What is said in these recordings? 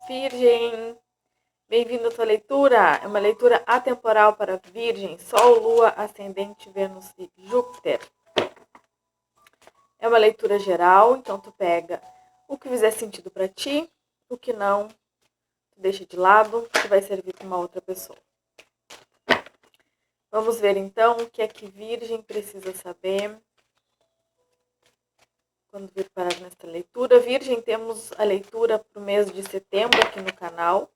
Virgem, bem-vindo à tua leitura. É uma leitura atemporal para Virgem, Sol, Lua, Ascendente, Vênus e Júpiter. É uma leitura geral, então tu pega o que fizer sentido para ti, o que não, tu deixa de lado, que vai servir para uma outra pessoa. Vamos ver então o que é que Virgem precisa saber quando vir parar nesta leitura. Virgem, temos a leitura para o mês de setembro aqui no canal.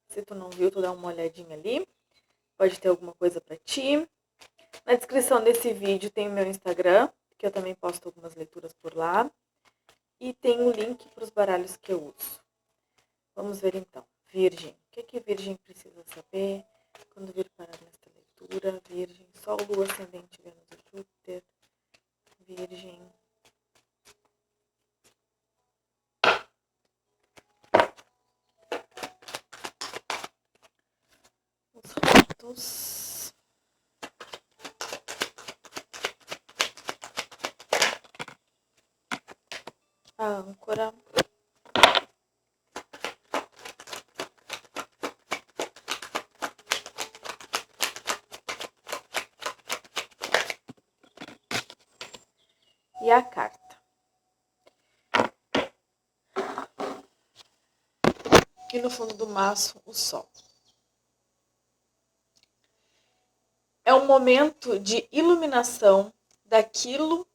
Se tu não viu, tu dá uma olhadinha ali. Pode ter alguma coisa para ti. Na descrição desse vídeo tem o meu Instagram, que eu também posto algumas leituras por lá. E tem um link para os baralhos que eu uso. Vamos ver então. Virgem. O que é que Virgem precisa saber quando vir parar nesta leitura? Virgem, Sol, Lua, Ascendente, Vênus e Júpiter. Virgem. Os ratos. A âncora. E a carta. E no fundo do maço, o sol. É um momento de iluminação daquilo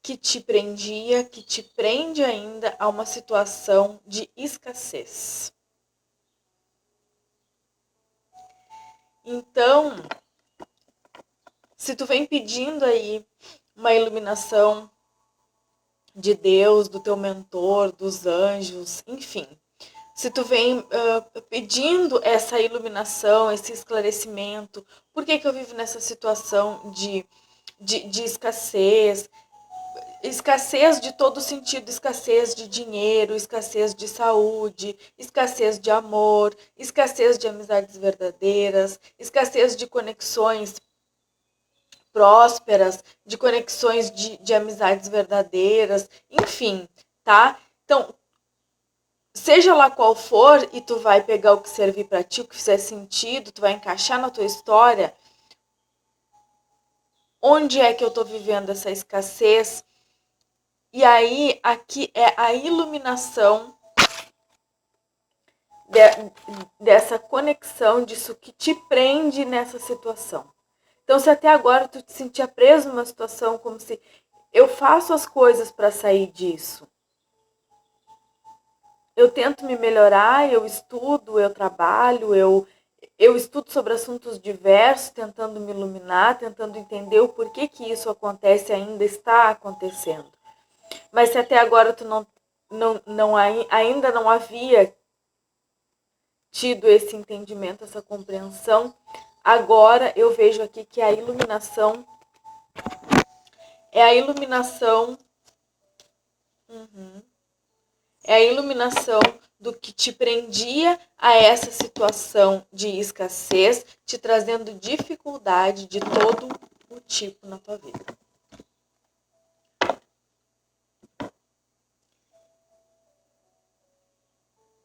que te prendia, que te prende ainda a uma situação de escassez. Então, se tu vem pedindo aí uma iluminação de Deus, do teu mentor, dos anjos, enfim. Se tu vem pedindo essa iluminação, esse esclarecimento, por que eu vivo nessa situação de escassez? Escassez de todo sentido, escassez de dinheiro, escassez de saúde, escassez de amor, escassez de amizades verdadeiras, escassez de conexões prósperas, de conexões de amizades verdadeiras, enfim, tá? Então, seja lá qual for, e tu vai pegar o que servir para ti, o que fizer sentido, tu vai encaixar na tua história, onde é que eu tô vivendo essa escassez? E aí, aqui é a iluminação dessa conexão, disso que te prende nessa situação. Então, se até agora tu te sentia preso numa situação como se eu faço as coisas para sair disso, eu tento me melhorar, eu estudo, eu trabalho, eu estudo sobre assuntos diversos, tentando me iluminar, tentando entender o porquê que isso acontece, ainda está acontecendo. Mas se até agora tu ainda não havia tido esse entendimento, essa compreensão, agora eu vejo aqui que a iluminação é a iluminação é a iluminação do que te prendia a essa situação de escassez, te trazendo dificuldade de todo o tipo na tua vida.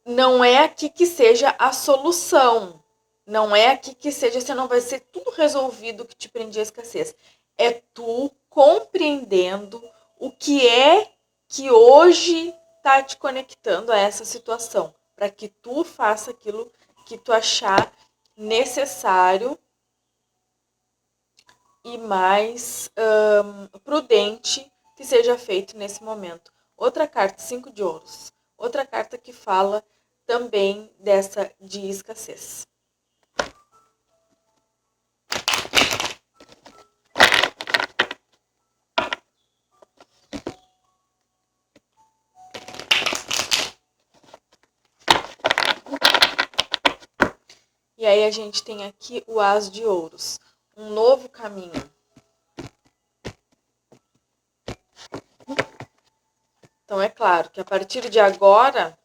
Não é aqui que seja a solução. Não é aqui que seja, você não vai ser tudo resolvido que te prendia a escassez. É tu compreendendo o que é que hoje está te conectando a essa situação, para que tu faça aquilo que tu achar necessário e mais prudente que seja feito nesse momento. Outra carta, 5 de ouros. Outra carta que fala também dessa de escassez. E aí a gente tem aqui o As de Ouros. Um novo caminho. Então é claro que a partir de agora,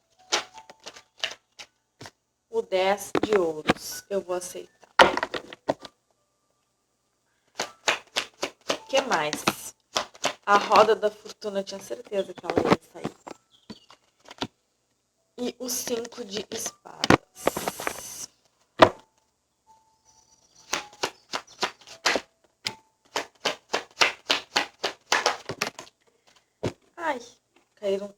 o 10 de Ouros eu vou aceitar. O que mais? A Roda da Fortuna, eu tinha certeza que ela ia sair. e o 5 de espadas. Ai, caíram.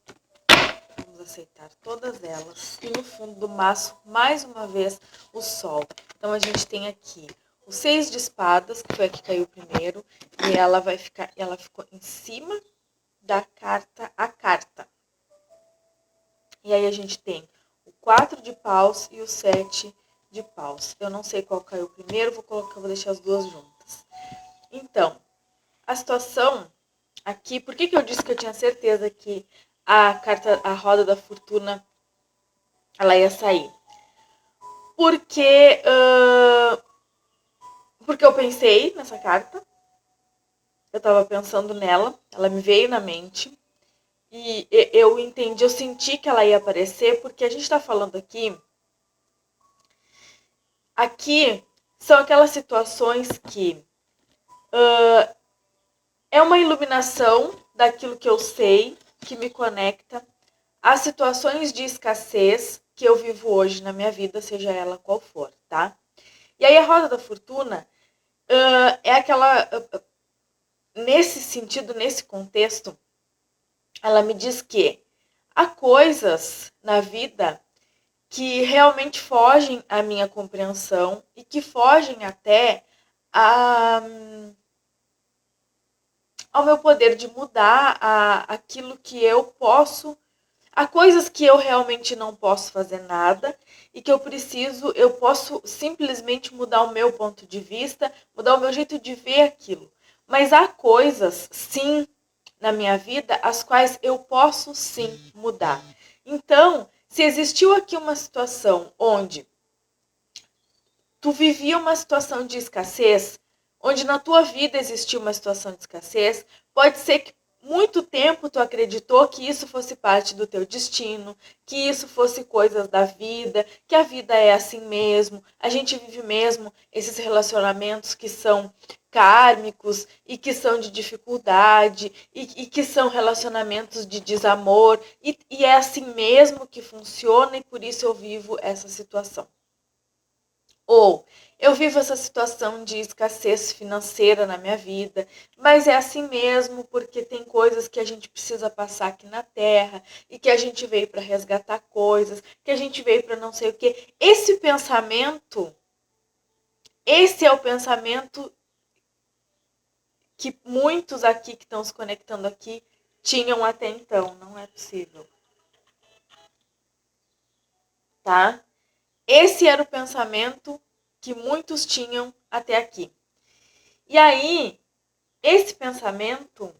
Vamos aceitar todas elas. E no fundo do maço, mais uma vez, o sol. Então, a gente tem aqui o 6 de espadas, que foi a que caiu primeiro. E ela ficou em cima da carta, a carta. E aí a gente tem o 4 de paus e o 7 de paus. Eu não sei qual caiu primeiro, vou deixar as duas juntas. Então, a situação aqui, por que eu disse que eu tinha certeza que a roda da fortuna, ela ia sair? Porque eu pensei nessa carta, eu tava pensando nela, ela me veio na mente, e eu entendi, eu senti que ela ia aparecer, porque a gente tá falando aqui são aquelas situações que é uma iluminação daquilo que eu sei, que me conecta às situações de escassez que eu vivo hoje na minha vida, seja ela qual for, tá? E aí a roda da fortuna é aquela... nesse sentido, nesse contexto, ela me diz que há coisas na vida que realmente fogem à minha compreensão e que fogem até ao meu poder de mudar aquilo que eu posso. Há coisas que eu realmente não posso fazer nada e que eu posso simplesmente mudar o meu ponto de vista, mudar o meu jeito de ver aquilo. Mas há coisas, sim, na minha vida, as quais eu posso sim mudar. Então, se existiu aqui uma situação onde tu vivia uma situação de escassez, onde na tua vida existia uma situação de escassez, pode ser que muito tempo tu acreditou que isso fosse parte do teu destino, que isso fosse coisas da vida, que a vida é assim mesmo, a gente vive mesmo esses relacionamentos que são kármicos e que são de dificuldade e que são relacionamentos de desamor e é assim mesmo que funciona e por isso eu vivo essa situação. Ou eu vivo essa situação de escassez financeira na minha vida, mas é assim mesmo porque tem coisas que a gente precisa passar aqui na Terra e que a gente veio para resgatar coisas, que a gente veio para não sei o quê. Esse é o pensamento que muitos aqui que estão se conectando aqui tinham até então. Não é possível. Tá? Esse era o pensamento que muitos tinham até aqui. E aí, esse pensamento,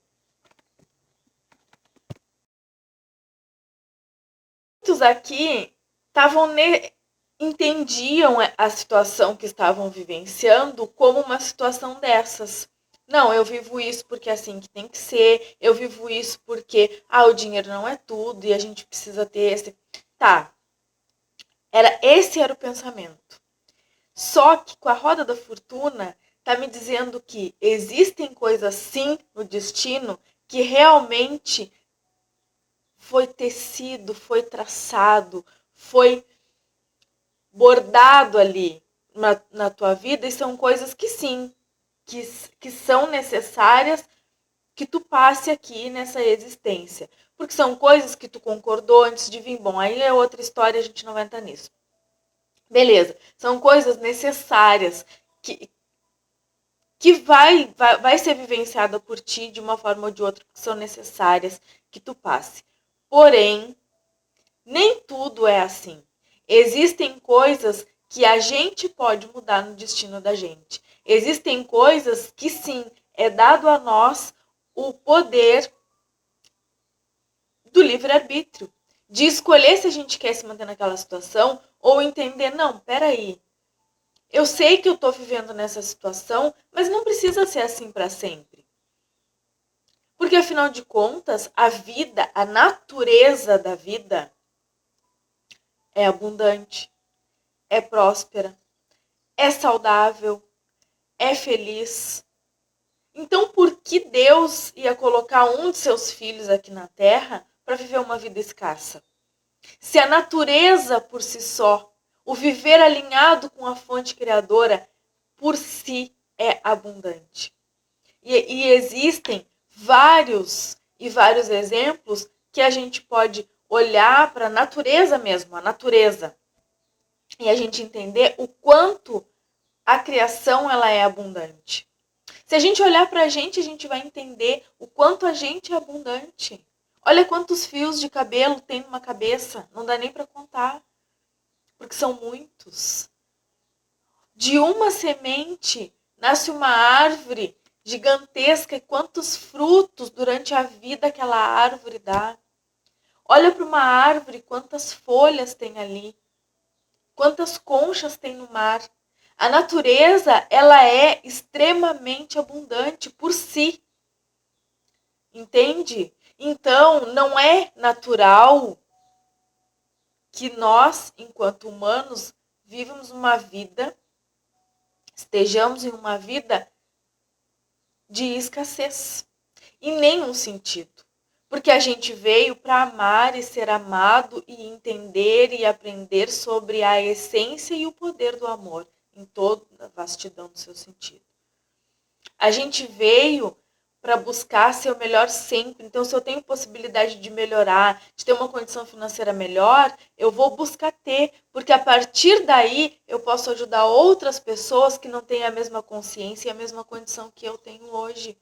muitos aqui entendiam a situação que estavam vivenciando como uma situação dessas. Não, eu vivo isso porque é assim que tem que ser, eu vivo isso porque o dinheiro não é tudo e a gente precisa ter esse. Tá, esse era o pensamento. Só que com a roda da fortuna, tá me dizendo que existem coisas sim no destino que realmente foi tecido, foi traçado, foi bordado ali na tua vida e são coisas que sim, que são necessárias que tu passe aqui nessa existência. Porque são coisas que tu concordou antes de vir. Bom, aí é outra história, a gente não vai entrar nisso. Beleza, são coisas necessárias que vai ser vivenciada por ti de uma forma ou de outra, que são necessárias que tu passe. Porém, nem tudo é assim. Existem coisas que a gente pode mudar no destino da gente. Existem coisas que sim, é dado a nós o poder do livre-arbítrio. De escolher se a gente quer se manter naquela situação ou entender, não, peraí. Eu sei que eu estou vivendo nessa situação, mas não precisa ser assim para sempre. Porque afinal de contas, a vida, a natureza da vida é abundante, é próspera, é saudável, é feliz. Então, por que Deus ia colocar um de seus filhos aqui na Terra para viver uma vida escassa? Se a natureza por si só, o viver alinhado com a fonte criadora, por si é abundante. E existem vários exemplos que a gente pode olhar para a natureza mesmo, a natureza, e a gente entender o quanto a criação ela é abundante. Se a gente olhar para a gente vai entender o quanto a gente é abundante. Olha quantos fios de cabelo tem numa cabeça, não dá nem para contar, porque são muitos. De uma semente nasce uma árvore gigantesca e quantos frutos durante a vida aquela árvore dá. Olha para uma árvore, quantas folhas tem ali, quantas conchas tem no mar. A natureza, ela é extremamente abundante por si. Entende? Então, não é natural que nós, enquanto humanos, vivamos uma vida, estejamos em uma vida de escassez. Em nenhum sentido. Porque a gente veio para amar e ser amado e entender e aprender sobre a essência e o poder do amor em toda a vastidão do seu sentido. A gente veio para buscar ser o melhor sempre. Então, se eu tenho possibilidade de melhorar, de ter uma condição financeira melhor, eu vou buscar ter, porque a partir daí eu posso ajudar outras pessoas que não têm a mesma consciência e a mesma condição que eu tenho hoje.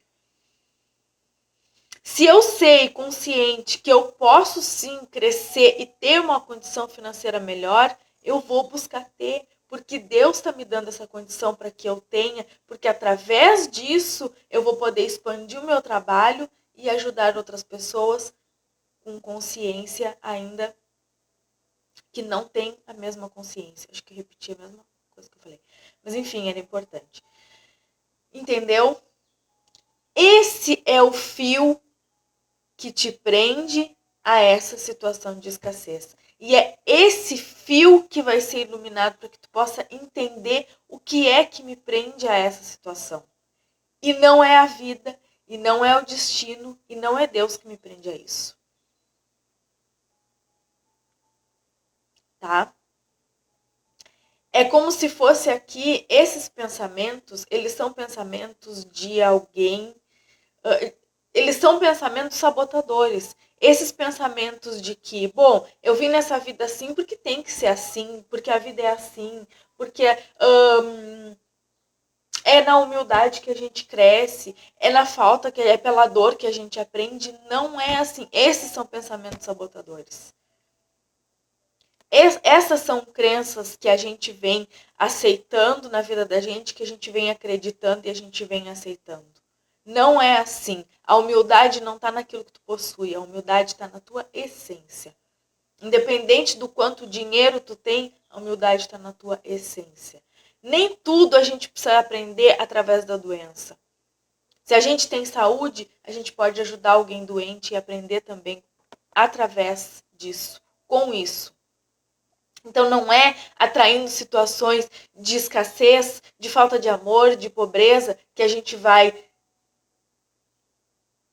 Se eu sei, consciente, que eu posso sim crescer e ter uma condição financeira melhor, eu vou buscar ter, porque Deus está me dando essa condição para que eu tenha, porque através disso eu vou poder expandir o meu trabalho e ajudar outras pessoas com consciência ainda que não tem a mesma consciência. Acho que eu repeti a mesma coisa que eu falei. Mas enfim, era importante. Entendeu? Esse é o fio que te prende a essa situação de escassez. E é esse fio que vai ser iluminado para que tu possa entender o que é que me prende a essa situação. E não é a vida, e não é o destino, e não é Deus que me prende a isso. Tá? É como se fosse aqui, esses pensamentos, eles são pensamentos de alguém, eles são pensamentos sabotadores. Esses pensamentos de que, bom, eu vim nessa vida assim porque tem que ser assim, porque a vida é assim, porque é na humildade que a gente cresce, é na falta, é pela dor que a gente aprende. Não é assim. Esses são pensamentos sabotadores. Essas são crenças que a gente vem aceitando na vida da gente, que a gente vem acreditando e a gente vem aceitando. Não é assim. A humildade não está naquilo que tu possui, a humildade está na tua essência. Independente do quanto dinheiro tu tem, a humildade está na tua essência. Nem tudo a gente precisa aprender através da doença. Se a gente tem saúde, a gente pode ajudar alguém doente e aprender também através disso, com isso. Então não é atraindo situações de escassez, de falta de amor, de pobreza, que a gente vai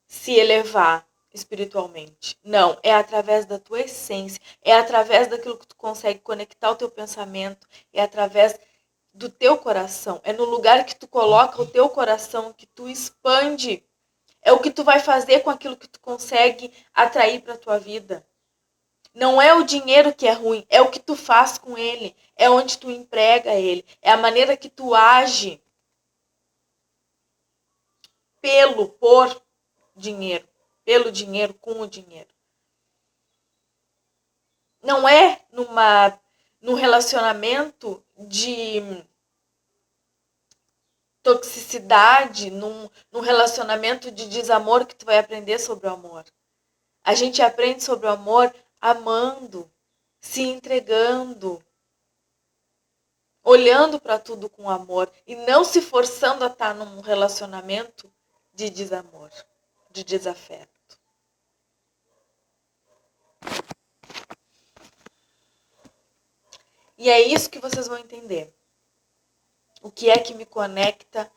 se elevar espiritualmente. Não, é através da tua essência, é através daquilo que tu consegue conectar o teu pensamento, é através do teu coração, é no lugar que tu coloca o teu coração, que tu expande, é o que tu vai fazer com aquilo que tu consegue atrair para tua vida. Não é o dinheiro que é ruim, é o que tu faz com ele, é onde tu emprega ele, é a maneira que tu age por dinheiro, pelo dinheiro, com o dinheiro. Não é num relacionamento de toxicidade, num relacionamento de desamor que tu vai aprender sobre o amor. A gente aprende sobre o amor amando, se entregando, olhando para tudo com amor e não se forçando a estar num relacionamento de desamor, de desafeto. E é isso que vocês vão entender. O que é que me conecta,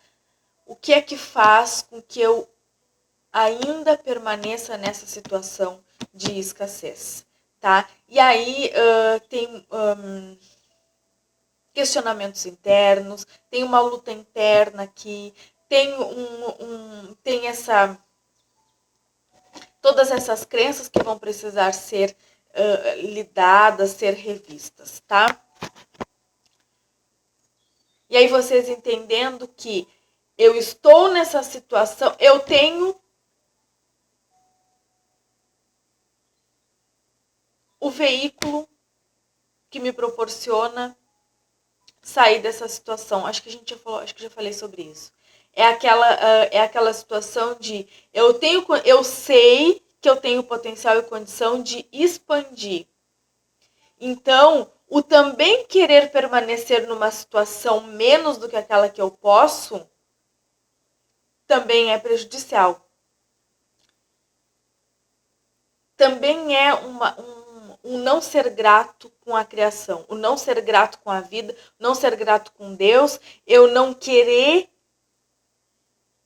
o que é que faz com que eu ainda permaneça nessa situação de escassez. tá? E aí tem questionamentos internos, tem uma luta interna aqui, tem tem todas essas crenças que vão precisar ser lidadas, ser revistas, tá? E aí vocês entendendo que eu estou nessa situação, eu tenho o veículo que me proporciona sair dessa situação. Acho que a gente já falou, acho que já falei sobre isso. É aquela situação de eu sei que eu tenho potencial e condição de expandir. Então, o também querer permanecer numa situação menos do que aquela que eu posso também é prejudicial. Também é um não ser grato com a criação, o não ser grato com a vida, não ser grato com Deus, eu não querer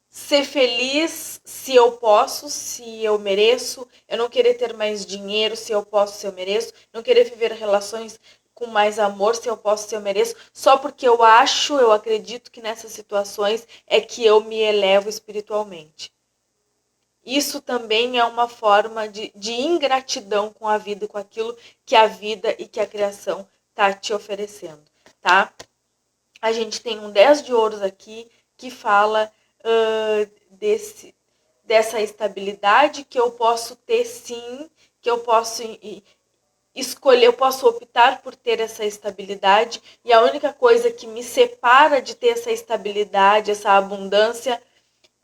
ser feliz se eu posso, se eu mereço, eu não querer ter mais dinheiro se eu posso, se eu mereço, não querer viver relações com mais amor se eu posso, se eu mereço, só porque eu acho, eu acredito que nessas situações é que eu me elevo espiritualmente. Isso também é uma forma de ingratidão com a vida e com aquilo que a vida e que a criação está te oferecendo, tá? A gente tem um 10 de ouros aqui que fala dessa estabilidade que eu posso ter sim, que eu posso escolher, eu posso optar por ter essa estabilidade e a única coisa que me separa de ter essa estabilidade, essa abundância,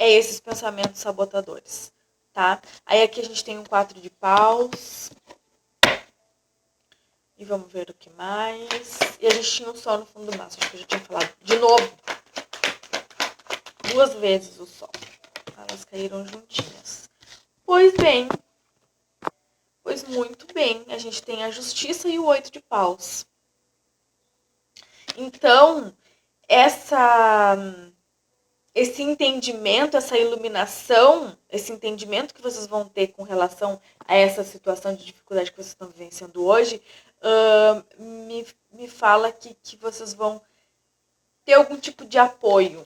é esses pensamentos sabotadores, tá? Aí aqui a gente tem um 4 de paus. E vamos ver o que mais. E a gente tinha o sol no fundo do maço, acho que eu já tinha falado. De novo. 2 vezes o sol. Elas caíram juntinhas. Pois bem. Pois muito bem. A gente tem a justiça e o 8 de paus. Então, esse entendimento, essa iluminação, esse entendimento que vocês vão ter com relação a essa situação de dificuldade que vocês estão vivenciando hoje, me fala que vocês vão ter algum tipo de apoio.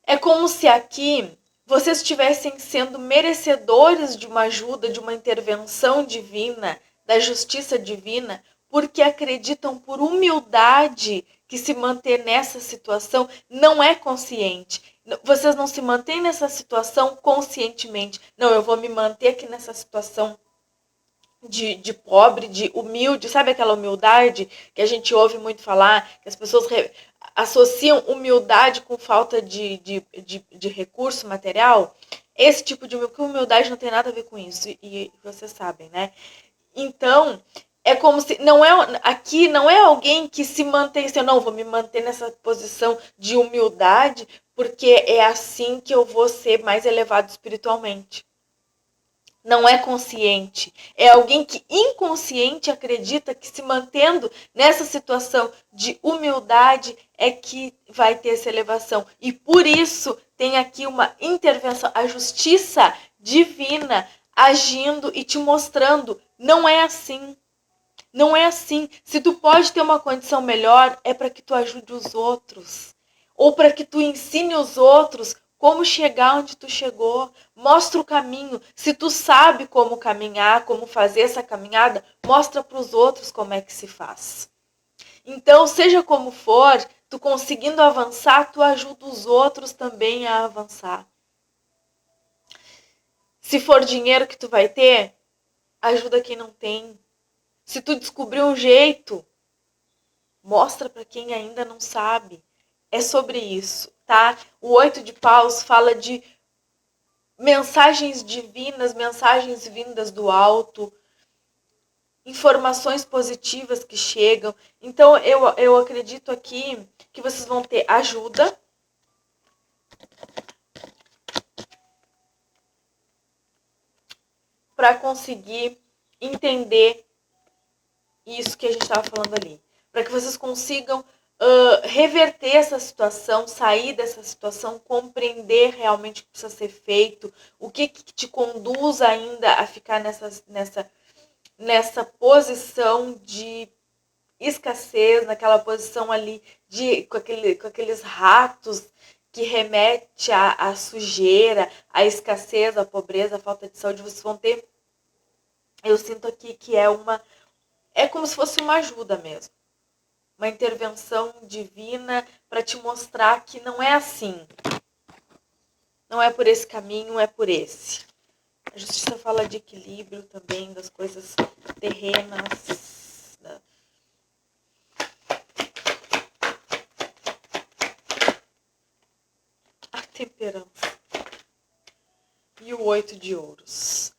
É como se aqui vocês estivessem sendo merecedores de uma ajuda, de uma intervenção divina, da justiça divina, porque acreditam por humildade que se manter nessa situação não é consciente. Vocês não se mantêm nessa situação conscientemente. Não, eu vou me manter aqui nessa situação de pobre, de humilde, sabe aquela humildade que a gente ouve muito falar, que as pessoas associam humildade com falta de recurso material? Esse tipo de humildade não tem nada a ver com isso, e vocês sabem, né? Então, é como se aqui não é alguém que se mantém assim, não, vou me manter nessa posição de humildade, porque é assim que eu vou ser mais elevado espiritualmente. Não é consciente. É alguém que inconsciente acredita que se mantendo nessa situação de humildade é que vai ter essa elevação. E por isso tem aqui uma intervenção, a justiça divina agindo e te mostrando, não é assim. Não é assim. Se tu pode ter uma condição melhor, é para que tu ajude os outros. Ou para que tu ensine os outros como chegar onde tu chegou. Mostra o caminho. Se tu sabe como caminhar, como fazer essa caminhada, mostra para os outros como é que se faz. Então, seja como for, tu conseguindo avançar, tu ajuda os outros também a avançar. Se for dinheiro que tu vai ter, ajuda quem não tem. Se tu descobrir um jeito, mostra para quem ainda não sabe. É sobre isso, tá? O 8 de paus fala de mensagens divinas, mensagens vindas do alto, informações positivas que chegam. Então, eu acredito aqui que vocês vão ter ajuda. Para conseguir entender isso que a gente estava falando ali. Para que vocês consigam reverter essa situação, sair dessa situação, compreender realmente o que precisa ser feito, o que te conduz ainda a ficar nessa posição de escassez, naquela posição ali com aqueles ratos que remete à sujeira, à escassez, à pobreza, à falta de saúde. Vocês vão ter, eu sinto aqui que é como se fosse uma ajuda mesmo. Uma intervenção divina para te mostrar que não é assim. Não é por esse caminho, é por esse. A justiça fala de equilíbrio também, das coisas terrenas. A temperança. E o 8 de ouros.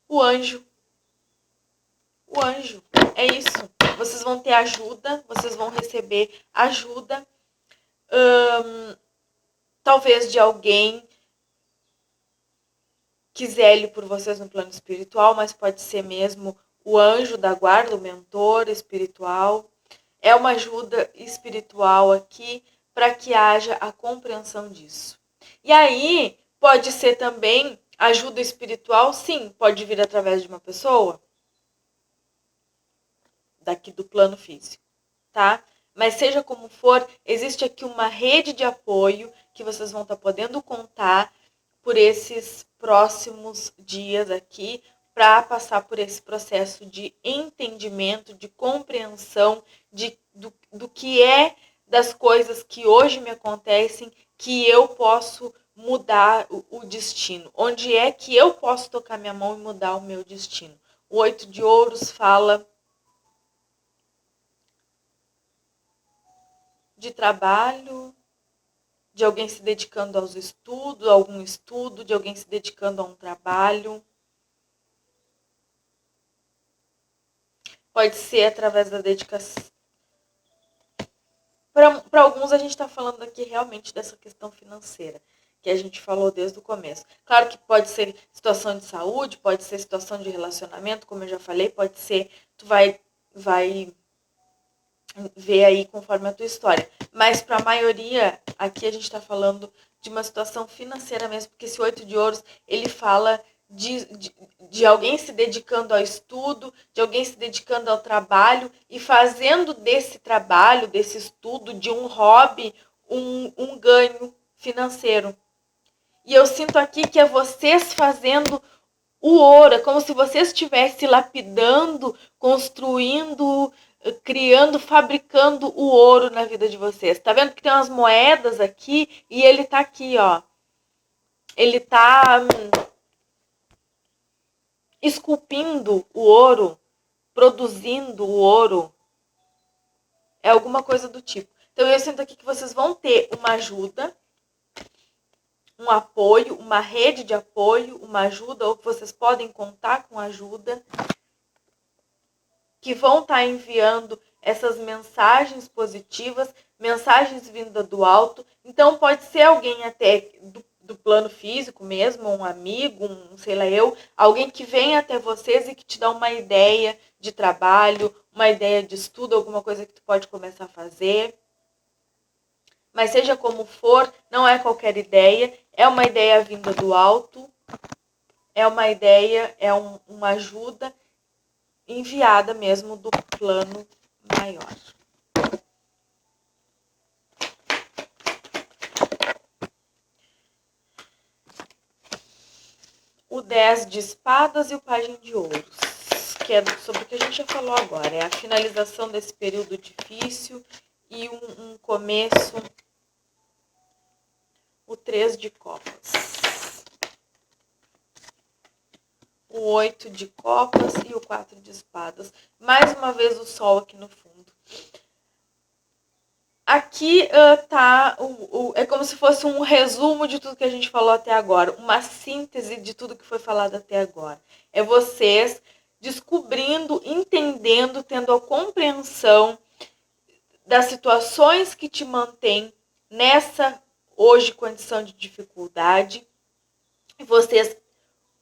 O anjo. O anjo. É isso. Vocês vão ter ajuda, vocês vão receber ajuda. Talvez de alguém que zele por vocês no plano espiritual, mas pode ser mesmo o anjo da guarda, o mentor espiritual. É uma ajuda espiritual aqui para que haja a compreensão disso. E aí, pode ser também ajuda espiritual, sim, pode vir através de uma pessoa daqui do plano físico, tá? Mas seja como for, existe aqui uma rede de apoio que vocês vão estar podendo contar por esses próximos dias aqui, para passar por esse processo de entendimento, de compreensão do que é das coisas que hoje me acontecem, que eu posso mudar o destino. Onde é que eu posso tocar minha mão e mudar o meu destino? O 8 de ouros fala de trabalho, de alguém se dedicando aos estudos, a algum estudo, de alguém se dedicando a um trabalho. Pode ser através da dedicação. Para alguns, a gente está falando aqui realmente dessa questão financeira, que a gente falou desde o começo. Claro que pode ser situação de saúde, pode ser situação de relacionamento, como eu já falei, pode ser, tu vai ver aí conforme a tua história. Mas para a maioria, aqui a gente está falando de uma situação financeira mesmo, porque esse 8 de ouros, ele fala de alguém se dedicando ao estudo, de alguém se dedicando ao trabalho e fazendo desse trabalho, desse estudo, de um hobby, um ganho financeiro. E eu sinto aqui que é vocês fazendo o ouro, é como se você estivesse lapidando, construindo, criando, fabricando o ouro na vida de vocês. Tá vendo que tem umas moedas aqui e ele tá aqui, ó. Ele tá esculpindo o ouro, produzindo o ouro. É alguma coisa do tipo. Então eu sinto aqui que vocês vão ter uma ajuda, um apoio, uma rede de apoio, uma ajuda, ou que vocês podem contar com ajuda, que vão estar enviando essas mensagens positivas, mensagens vindas do alto. Então pode ser alguém até do plano físico mesmo, um amigo, sei lá eu, alguém que vem até vocês e que te dá uma ideia de trabalho, uma ideia de estudo, alguma coisa que tu pode começar a fazer. Mas seja como for, não é qualquer ideia, é uma ideia vinda do alto, é uma ideia, é uma ajuda enviada mesmo do plano maior. O 10 de espadas e o pajem de ouros, que é sobre o que a gente já falou agora. É a finalização desse período difícil e um começo. O 3 de copas. O 8 de copas e o 4 de espadas. Mais uma vez o sol aqui no fundo. Aqui tá, é como se fosse um resumo de tudo que a gente falou até agora, uma síntese de tudo que foi falado até agora. É vocês descobrindo, entendendo, tendo a compreensão das situações que te mantêm nessa, hoje, condição de dificuldade. E vocês,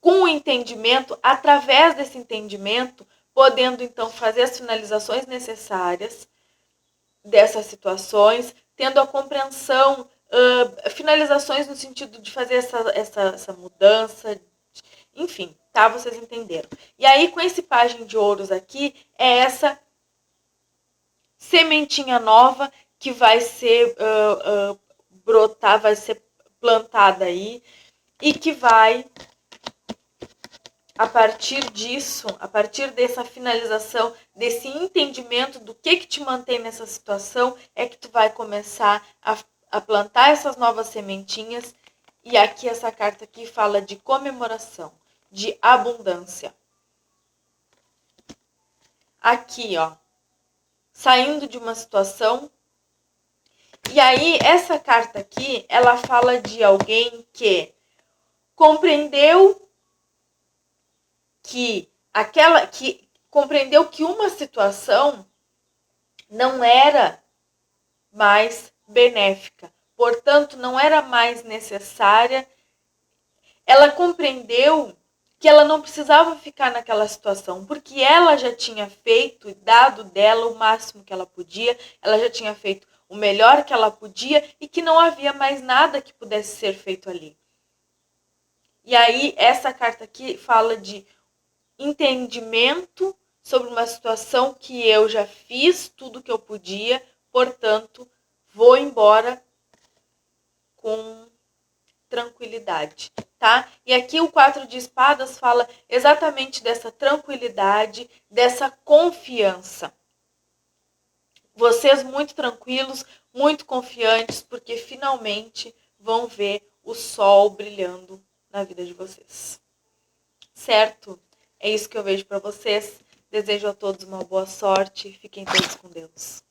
com o entendimento, através desse entendimento, podendo então fazer as finalizações necessárias, dessas situações, tendo a compreensão, finalizações no sentido de fazer essa mudança, enfim, tá? Vocês entenderam. E aí, com esse pajem de ouros aqui, é essa sementinha nova que vai ser brotar, vai ser plantada aí e que vai, a partir disso, a partir dessa finalização, desse entendimento do que te mantém nessa situação, é que tu vai começar a plantar essas novas sementinhas. E aqui essa carta aqui fala de comemoração, de abundância. Aqui, ó, saindo de uma situação. E aí, essa carta aqui, ela fala de alguém que compreendeu que uma situação não era mais benéfica, portanto, não era mais necessária. Ela compreendeu que ela não precisava ficar naquela situação, porque ela já tinha feito, dado dela o máximo que ela podia, ela já tinha feito o melhor que ela podia e que não havia mais nada que pudesse ser feito ali. E aí, essa carta aqui fala de entendimento sobre uma situação que eu já fiz tudo que eu podia, portanto, vou embora com tranquilidade, tá? E aqui o 4 de espadas fala exatamente dessa tranquilidade, dessa confiança. Vocês muito tranquilos, muito confiantes, porque finalmente vão ver o sol brilhando na vida de vocês. Certo? É isso que eu vejo para vocês. Desejo a todos uma boa sorte. Fiquem todos com Deus.